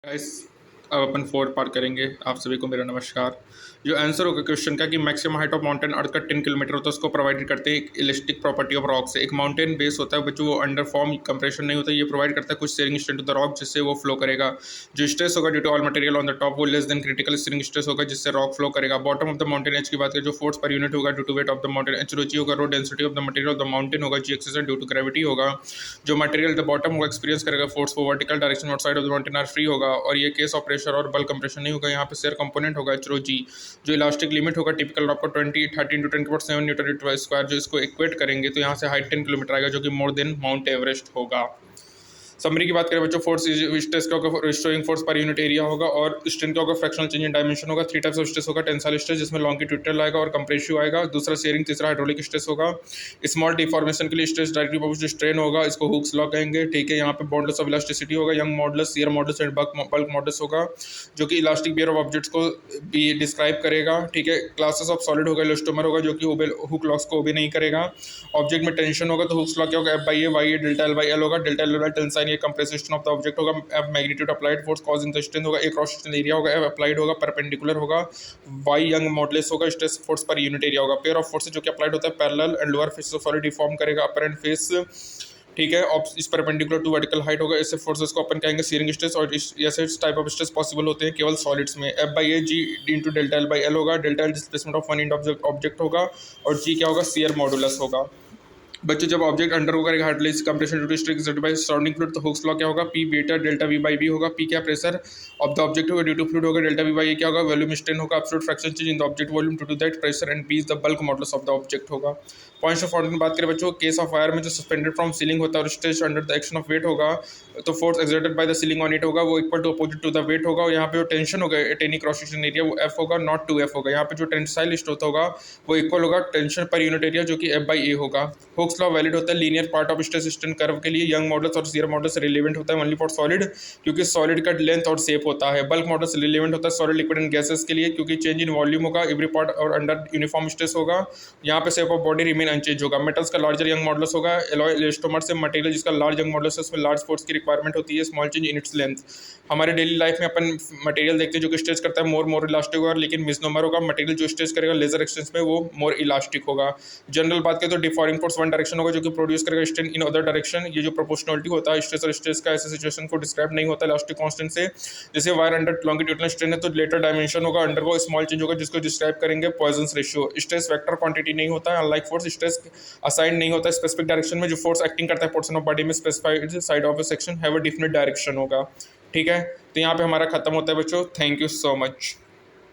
Guys, अब अपन fourth part करेंगे। आप सभी को मेरा नमस्कार। जो आंसर होगा क्वेश्चन का कि मैक्सिमम हाइट ऑफ माउंटेन अर्थ का 10 किलोमीटर होता है, उसको प्रोवाइड करते हैं एक इलास्टिक प्रॉपर्टी ऑफ रॉक से। एक माउंटेन बेस होता है बच्चों, वो अंडर फॉर्म कंप्रेशन नहीं होता, ये प्रोवाइड करता है कुछ shearing strength to the rock जिससे वो फ्लो करेगा। जो स्ट्रेस होगा due to all material on the top वो less than critical shearing stress होगा जिससे रॉक फ्लो करेगा। Bottom of the mountain h की बात करें, जो फोर्स पर यूनिट होगा due to weight of the mountain h rho g होगा। Rho density of the material of the mountain होगा g excess due to gravity होगा। जो मटेरियल द बॉटम होगा एक्सपीरियंस करेगा फोर्स वो vertical direction outside of the mountain are free होगा। और ये केस ऑफ प्रेशर और बल कंप्रेशन नहीं होगा, यहाँ पे शेयर कंपोनेंट होगा एच रो जी। जो इलास्टिक लिमिट होगा टिपिकल रॉक का 13 × 10⁻⁷ न्यूटन स्क्वायर, जो इसको इक्वेट करेंगे तो यहाँ से हाइट 10 किलोमीटर आएगा जो कि मोर देन माउंट एवरेस्ट होगा। समरी की बात करें बच्चों, फोर्स स्ट्रेस का होगा restoring force per unit area होगा, और स्ट्रेन का होगा फ्रैक्शनल चेंज इन डायमेंशन होगा। 3 टाइप्स ऑफ स्ट्रेस होगा, टेंसाइल स्ट्रेस जिसमें लॉन्गिट्यूडनल आएगा और कंप्रेसिव आएगा। दूसरा शेयरिंग, तीसरा हाइड्रोलिक स्ट्रेस होगा। स्मॉल डिफॉर्मेशन के लिए स्ट्रेस डायरेक्टली अपोजिट स्ट्रेन होगा, इसको हुक्स लॉ कहेंगे। ठीक है, यहाँ पे बॉन्डलेस ऑफ इलास्टिसिटी होगा, young modulus, shear modulus and bulk modulus होगा जो कि इलास्टिक बियर ऑफ ऑब्जेक्ट्स को भी डिस्क्राइब करेगा। ठीक है, क्लासेस ऑफ सॉलिड होगा, इलास्टोमर होगा जो कि हुक लॉस को ओबे नहीं करेगा। ऑब्जेक्ट में टेंशन होगा तो हुक्स लॉ क्या होगा, F/A y delta L by l होगा। डेल्टा L बाई टेंसाइन, ये कंप्रेसिव ऑफ ऑब्जेक्ट होगा। F magnitude applied force causing the strength होगा। ए क्रॉस सेक्शन एरिया होगा, F अप्लाइड होगा, परपेंडिकुलर होगा। Y यंग मॉडुलस होगा, stress force per unit area होगा। Pair of forces जो कि अप्लाइड होता है parallel and lower face of solid deform करेगा अपर एंड फेस। ठीक है, इस परपेंडिकुलर टू वर्टिकल हाइट होगा। ऐसे फोर्सेस को अपन कहेंगे सीरिंग स्ट्रेस, और ऐसे टाइप ऑफ स्ट्रेस पॉसिबल होते हैं केवल सॉलिड्स में। F/A g into delta L by l होगा। Delta L displacement of one end object होगा, और G क्या होगा, शियर मॉडुलस होगा। बच्चों, जब ऑब्जेक्ट अंडर होगा हार्डलेस compression due to stress exerted by surrounding fluid तो हुक्स लॉ क्या होगा, P beta delta V by B होगा। P क्या प्रेशर ऑफ द ऑब्जेक्ट होगा ड्यू टू फ्लूइड होगा। डेल्टा V बाई A क्या होगा, वॉल्यूम स्ट्रेन होगा। Absolute fraction change in the object volume to that pressure, and P is the bulk modulus of the object होगा। Points of order की बात करें बच्चों, case of wire में जो सस्पेंडेड फ्रॉम सीलिंग होता है और stretch under the action of weight होगा, तो force exerted by the ceiling on it होगा वो equal to opposite to the weight होगा। और यहाँ पे जो टेंशन होगा at any cross section area वो F होगा, नॉट 2F होगा। यहाँ पे जो टेंसाइल स्ट्रेस होगा वो इक्वल होगा टेंशन पर यूनिट एरिया जो कि F/A होगा। हुक्स लॉ वैलिड होता है linear part of stress strain curve के लिए। यंग मॉडल्स और शियर मॉडल्स रिलेवेंट होता है ओनली फॉर सॉलिड क्योंकि सॉलिड का लेंथ और शेप होता है। बल्क मॉडल्स रिलेवेंट होता है सॉलिड लिक्विड एंड गैसेस के लिए क्योंकि चेंज इन वॉल्यूम होगा एवरी पार्ट और अंडर यूनिफॉर्म स्ट्रेस होगा। यहाँ पे shape of body remain unchanged होगा। मेटल्स का लार्जर यंग मॉडल्स होगा। एलॉय इलास्टोमर से मटेरियल जिसका लार्ज यंग मॉडल्स है उसमें लार्ज फोर्स की रिक्वायरमेंट होती है, small change in its length. हमारे डेली लाइफ में अपन मटेरियल देखते हैं जो कि स्ट्रेच करता है मोर इलास्टिक होगा, लेकिन मिसनोमर होगा। मटेरियल जो स्ट्रेच करेगा लेजर एक्सटेंस में वो मोर इलास्टिक होगा। जनरल बात करें तो डिफॉर्मिंग फोर्स वन डायरेक्शन होगा जो कि प्रोड्यूस करेगा स्ट्रेन इन अदर डायरेक्शन। ये जो प्रोपोर्शनलिटी होता है स्ट्रेस और स्ट्रेस का ऐसे सिचुएशन को डिस्क्राइब नहीं होता इलास्टिक कांस्टेंट से। जैसे वायर अंडर लॉन्गिट्यूडनल स्ट्रेन है तो लेटर डायमेंशन होगा अंडर को स्मॉल चेंज होगा जिसको डिस्क्राइब करेंगे Poisson's ratio. Stress vector quantity नहीं होता है, अनलाइक फोर्स स्ट्रेस असाइन नहीं होता स्पेसिफिक डायरेक्शन में। जो फोर्स एक्टिंग करता है पोर्शन ऑफ बॉडी में specified side of A section have a definite direction होगा। ठीक है, तो यहाँ पे हमारा खत्म होता है बच्चों। Thank you so much.